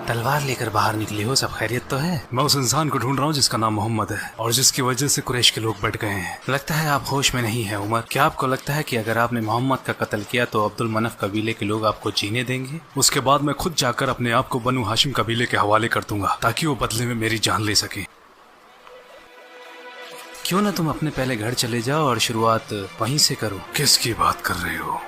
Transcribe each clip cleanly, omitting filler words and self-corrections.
तलवार लेकर बाहर निकले हो, सब खैरियत तो है? मैं उस इंसान को ढूंढ रहा हूँ जिसका नाम मोहम्मद है और जिसकी वजह से कुरैश के लोग बढ़ गए हैं। लगता है आप होश में नहीं है उमर। क्या आपको लगता है कि अगर आपने मोहम्मद का कत्ल किया तो अब्दुल मनफ कबीले के लोग आपको जीने देंगे? उसके बाद मैं खुद जाकर अपने आप को बनु हाशिम कबीले के हवाले कर दूंगा ताकि वो बदले में मेरी जान ले सके। क्यों ना तुम अपने पहले घर चले जाओ और शुरुआत वहीं से करो। किसकी बात कर रहे हो?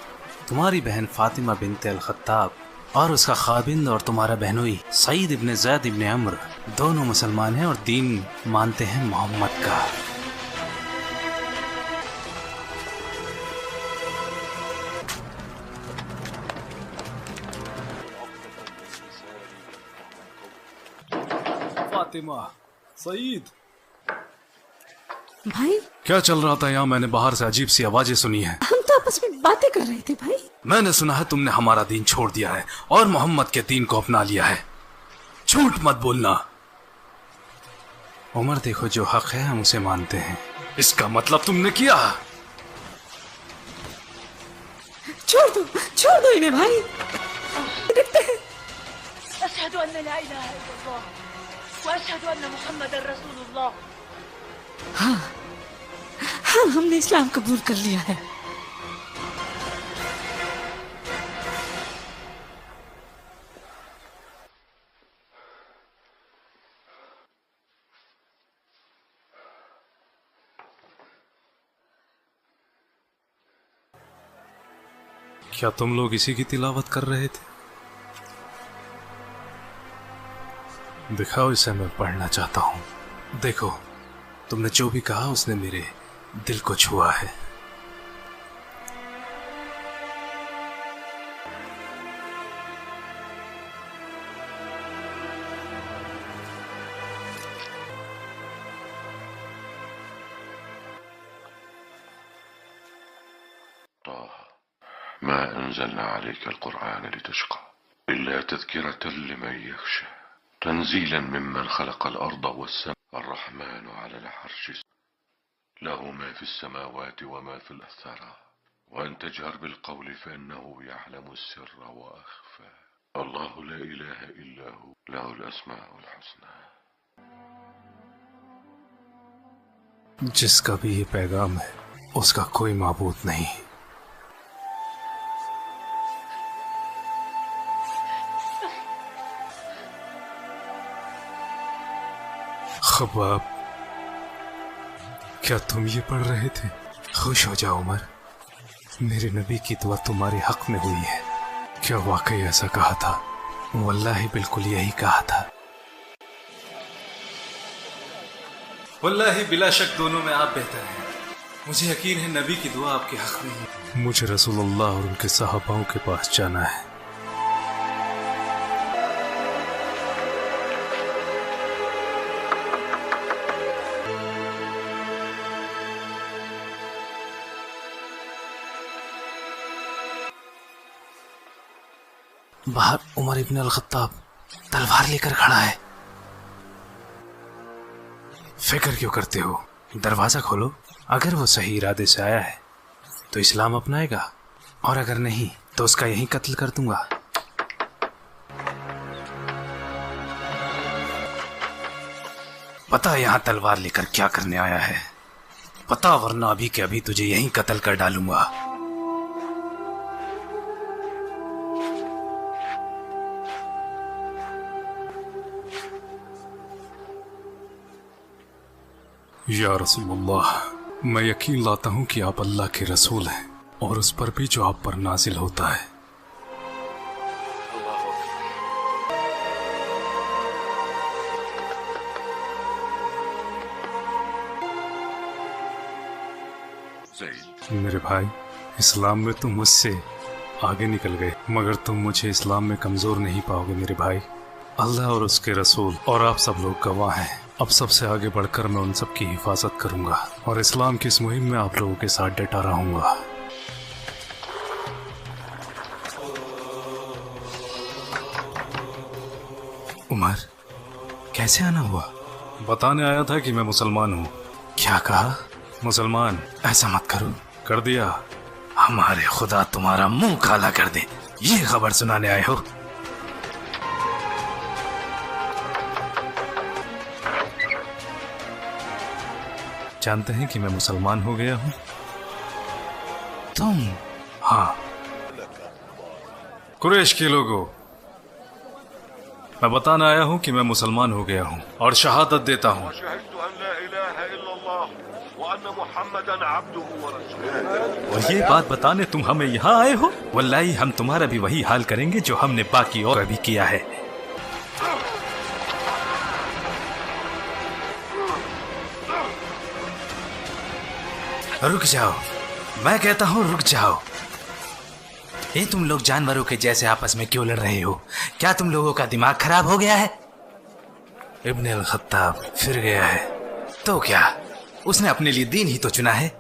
तुम्हारी बहन फातिमा बिनते अल खत्ताब और उसका खाबिंद और तुम्हारा बहनोई सईद इब्ने ज़ैद इब्ने अम्र दोनों मुसलमान हैं और दीन मानते हैं मोहम्मद का। फातिमा, सईद, भाई क्या चल रहा था यहाँ? मैंने बाहर से अजीब सी आवाजें सुनी है। हम तो आपस में बातें कर रहे थे भाई। मैंने सुना है तुमने हमारा दीन छोड़ दिया है और मोहम्मद के दीन को अपना लिया है। झूठ मत बोलना। उमर, देखो जो हक है हम उसे मानते हैं। इसका मतलब तुमने किया? छोड़ दो इन्हें भाई। देखते हैं। अशहदु अन्ना ला इलाहा इल्लल्लाह व अशहदु अन्ना मुहम्मदर रसूलुल्लाह। हाँ, हमने इस्लाम कबूल कर लिया है। क्या तुम लोग इसी की तिलावत कर रहे थे? दिखाओ, इसे मैं पढ़ना चाहता हूँ। देखो, तुमने जो भी कहा उसने मेरे दिल को छुआ है। ما أنزلنا عليك القرآن لتشقى إلا تذكرة لمن يخشى تنزيلا ممن خلق الأرض والسماء الرحمن على العرش له ما في السماوات وما في الثرى وأن تجهر بالقول فإنه يعلم السر وأخفى الله لا إله إلا هو له الأسماء الحسنى। जिसका भी ये पैगाम है उसका कोई माबूद नहीं। खबाब, क्या तुम ये पढ़ रहे थे? खुश हो जाओ उमर, मेरे नबी की दुआ तुम्हारे हक में हुई है। क्या वाकई ऐसा कहा था? वल्लाही बिल्कुल यही कहा था। वल्लाही बिला शक दोनों में आप बेहतर हैं। मुझे यकीन है नबी की दुआ आपके हक में है। मुझे रसूलुल्लाह और उनके सहाबाओं के पास जाना है। बाहर उमर इब्न अल खत्ताब तलवार लेकर खड़ा है। फिक्र क्यों करते हो? दरवाजा खोलो। अगर वो सही इरादे से आया है तो इस्लाम अपनाएगा और अगर नहीं तो उसका यहीं कत्ल कर दूंगा। पता यहाँ तलवार लेकर क्या करने आया है? पता, वरना अभी के अभी तुझे यहीं कत्ल कर डालूंगा। या रसूलुल्लाह, मैं यकीन लाता हूँ कि आप अल्लाह के रसूल हैं और उस पर भी जो आप पर नाजिल होता है। मेरे भाई, इस्लाम में तुम मुझसे आगे निकल गए, मगर तुम मुझे इस्लाम में कमजोर नहीं पाओगे मेरे भाई। अल्लाह और उसके रसूल और आप सब लोग गवाह हैं। अब सबसे आगे बढ़कर मैं उन सब की हिफाजत करूंगा और इस्लाम की इस मुहिम में आप लोगों के साथ डटा रहूंगा। उमर, कैसे आना हुआ? बताने आया था कि मैं मुसलमान हूँ। क्या कहा? मुसलमान। ऐसा मत करो। कर दिया। हमारे खुदा तुम्हारा मुंह काला कर दे, ये खबर सुनाने आए हो? जानते हैं कि मैं मुसलमान हो गया हूँ? तुम? हाँ। कुरैश के लोगों, मैं बताना आया हूँ कि मैं मुसलमान हो गया हूँ और शहादत देता हूँ और ये बात बताने तुम हमें यहाँ आए हो? वल्लाही हम तुम्हारा भी वही हाल करेंगे जो हमने बाकी और भी किया है। रुक जाओ, मैं कहता हूँ रुक जाओ। ये तुम लोग जानवरों के जैसे आपस में क्यों लड़ रहे हो? क्या तुम लोगों का दिमाग खराब हो गया है? इब्न अल खत्ताब फिर गया है तो क्या, उसने अपने लिए दीन ही तो चुना है।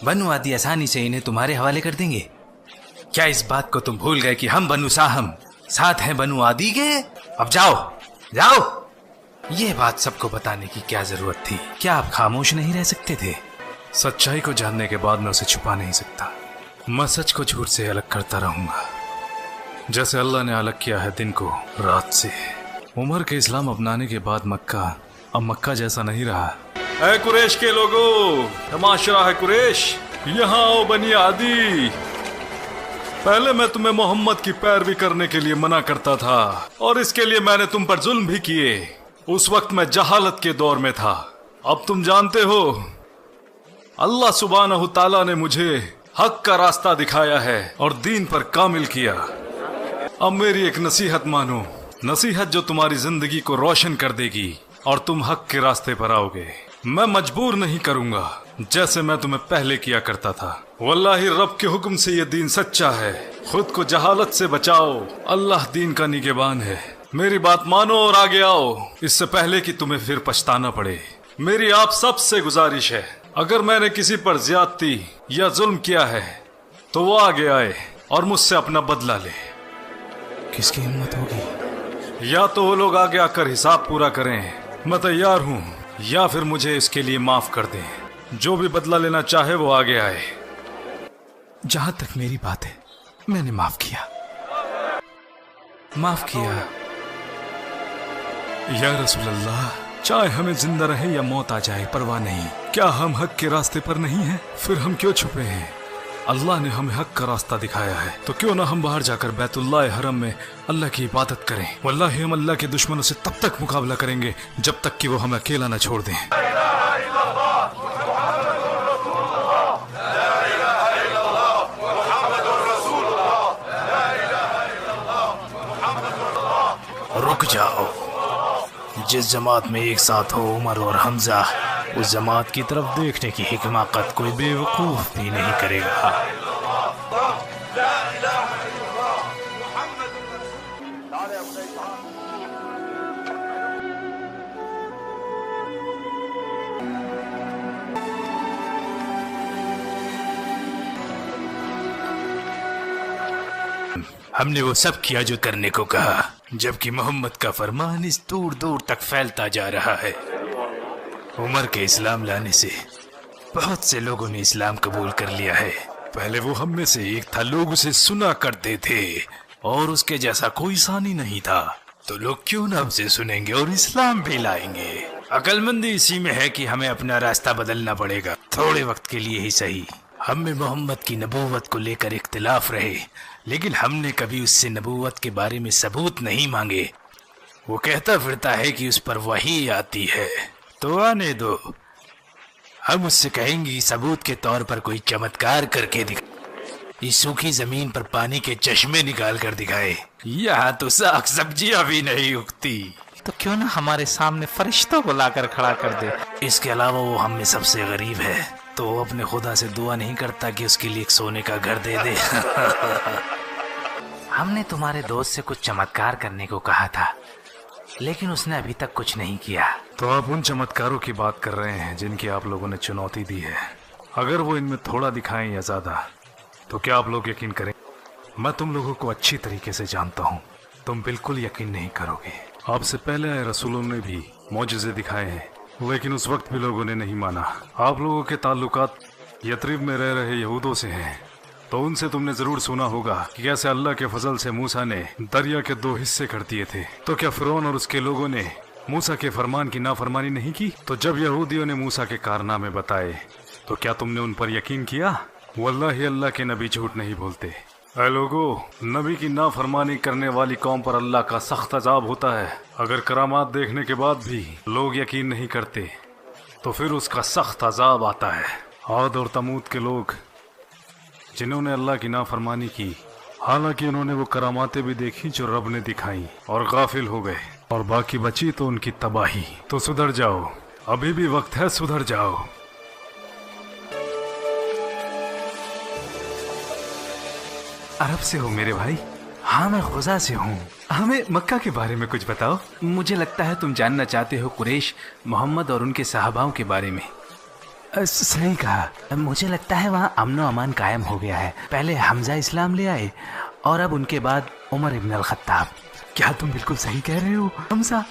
बनु आदि आसानी से इन्हें तुम्हारे हवाले कर देंगे। क्या इस बात को तुम भूल गए कि हम बनु साहम साथ हैं बनु आदि के? अब जाओ जाओ। ये बात सबको बताने की क्या जरूरत थी? क्या आप खामोश नहीं रह सकते थे? सच्चाई को जानने के बाद मैं उसे छुपा नहीं सकता। मैं सच को झूठ से अलग करता रहूंगा, जैसे अल्लाह ने अलग किया है दिन को रात से। उमर के इस्लाम अपनाने के बाद मक्का अब मक्का जैसा नहीं रहा। ऐ कुरैश के लोगों, तमाशा है कुरैश, यहाँ आओ बनी आदि। पहले मैं तुम्हें मोहम्मद की पैरवी करने के लिए मना करता था और इसके लिए मैंने तुम पर जुल्म भी किए। उस वक्त मैं जहालत के दौर में था। अब तुम जानते हो अल्लाह सुब्हानहू ताला ने मुझे हक का रास्ता दिखाया है और दीन पर कामिल किया। अब मेरी एक नसीहत मानो, नसीहत जो तुम्हारी जिंदगी को रोशन कर देगी और तुम हक के रास्ते पर आओगे। मैं मजबूर नहीं करूंगा जैसे मैं तुम्हें पहले किया करता था। वल्लाही रब के हुक्म से ये दीन सच्चा है। खुद को जहालत से बचाओ, अल्लाह दीन का निगहबान है। मेरी बात मानो और आगे आओ, इससे पहले कि तुम्हें फिर पछताना पड़े। मेरी आप सब से गुजारिश है, अगर मैंने किसी पर ज्यादती या जुल्म किया है तो वो आगे आए और मुझसे अपना बदला ले। किसकी हिम्मत होगी? या तो वो लोग आगे आकर हिसाब पूरा करें, मैं तैयार हूँ, या फिर मुझे इसके लिए माफ कर दें। जो भी बदला लेना चाहे वो आगे आए। जहां तक मेरी बात है, मैंने माफ किया। या रसूल अल्लाह, चाहे हमें जिंदा रहे या मौत आ जाए परवाह नहीं। क्या हम हक के रास्ते पर नहीं हैं? फिर हम क्यों छुपे हैं? अल्लाह ने हमें हक का रास्ता दिखाया है, तो क्यों ना हम बाहर जाकर बैतुल्लाह हरम में अल्लाह की इबादत करें। वल्लाही हम अल्लाह के दुश्मनों से तब तक मुकाबला करेंगे जब तक कि वो हमें अकेला न छोड़ दें। रुक जाओ। जिस जमात में एक साथ हो उमर और हमजा, उस जमात की तरफ देखने की हिकमाकत कोई बेवकूफ भी नहीं करेगा। हमने वो सब किया जो करने को कहा, जबकि मोहम्मद का फरमान इस दूर दूर तक फैलता जा रहा है। उमर के इस्लाम लाने से बहुत से लोगों ने इस्लाम कबूल कर लिया है। पहले वो हम में से एक था, लोग उसे सुना करते थे और उसके जैसा कोई सानी नहीं था, तो लोग क्यों ना उसे सुनेंगे और इस्लाम भी लाएंगे। अक्लमंदी इसी में है कि हमें अपना रास्ता बदलना पड़ेगा, थोड़े वक्त के लिए ही सही। हम में मोहम्मद की नबूवत को लेकर इख्तिलाफ रहे, लेकिन हमने कभी उससे नबूवत के बारे में सबूत नहीं मांगे। वो कहता फिरता है कि उस पर वही आती है, तो आने दो। हम उससे कहेंगे सबूत के तौर पर कोई चमत्कार करके दिखा, इस सूखी जमीन पर पानी के चश्मे निकाल कर दिखाए। यहाँ तो साग सब्जियां भी नहीं उगती, तो क्यों ना हमारे सामने फरिश्तों को लाकर खड़ा कर दे। इसके अलावा वो हम में सबसे गरीब है, तो वो अपने खुदा से दुआ नहीं करता कि उसके लिए एक सोने का घर दे दे। हमने तुम्हारे दोस्त से कुछ चमत्कार करने को कहा था, लेकिन उसने अभी तक कुछ नहीं किया। तो आप उन चमत्कारों की बात कर रहे हैं जिनकी आप लोगों ने चुनौती दी है। अगर वो इनमें थोड़ा दिखाएं या ज्यादा, तो क्या आप लोग यकीन करें? मैं तुम लोगों को अच्छी तरीके से जानता हूँ, तुम बिल्कुल यकीन नहीं करोगे। आपसे पहले आए रसूलों ने भी मौजज़े दिखाए हैं, लेकिन उस वक्त भी लोगों ने नहीं माना। आप लोगों के ताल्लुकात यथरिब में रह रहे यहूदों से हैं, तो उनसे तुमने जरूर सुना होगा कि कैसे अल्लाह के फजल से मूसा ने दरिया के 2 हिस्से कर दिए थे। तो क्या फिरौन और उसके लोगों ने मूसा के फरमान की नाफरमानी नहीं की? तो जब यहूदियों ने मूसा के कारनामे बताए तो क्या तुमने उन पर यकीन किया? वल्लाही अल्लाह के नबी झूठ नहीं बोलते। ऐ लोगो, नबी की नाफरमानी करने वाली कौम पर अल्लाह का सख्त अजाब होता है। अगर करामात देखने के बाद भी लोग यकीन नहीं करते तो फिर उसका सख्त अजाब आता है। आद और तमूद के लोग जिन्होंने अल्लाह की नाफरमानी की, हालांकि उन्होंने वो करामातें भी देखी जो रब ने दिखाई और गाफिल हो गए, और बाकी बची तो उनकी तबाही। तो सुधर जाओ, अभी भी वक्त है, सुधर जाओ। अरब से हो मेरे भाई? हाँ, मैं खुजा से हूँ। हमें मक्का के बारे में कुछ बताओ। मुझे लगता है तुम जानना चाहते हो कुरैश, मोहम्मद और उनके सहाबाओं के बारे में। सही कहा। मुझे लगता है वहाँ अमन व अमान कायम हो गया है। पहले हमजा इस्लाम ले आए और अब उनके बाद उमर इब्न अल खत्ताब। क्या तुम बिल्कुल सही कह रहे हो? हमजा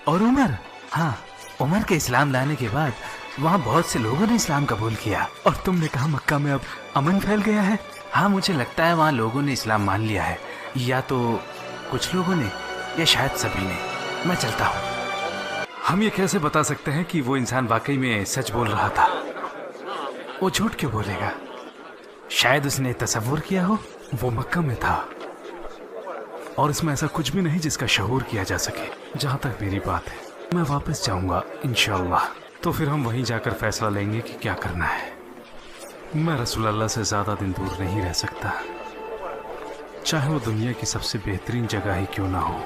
और उमर? हाँ, उमर के इस्लाम लाने के बाद वहाँ बहुत से लोगों ने इस्लाम कबूल किया। और तुमने कहा मक्का में अब अमन फैल गया है? हाँ, मुझे लगता है वहाँ लोगों ने इस्लाम मान लिया है, या तो कुछ लोगों ने या शायद सभी ने। मैं चलता हूँ। हम ये कैसे बता सकते हैं कि वो इंसान वाकई में सच बोल रहा था? वो झूठ क्यों बोलेगा? शायद उसने तसव्वुर किया हो वो मक्का में था और इसमें ऐसा कुछ भी नहीं जिसका शऊर किया जा सके। जहाँ तक मेरी बात है, मैं वापस जाऊंगा इंशाअल्लाह। तो फिर हम वहीं जाकर फैसला लेंगे कि क्या करना है। मैं रसूल अल्लाह से ज़्यादा दिन दूर नहीं रह सकता, चाहे वो दुनिया की सबसे बेहतरीन जगह ही क्यों ना हो।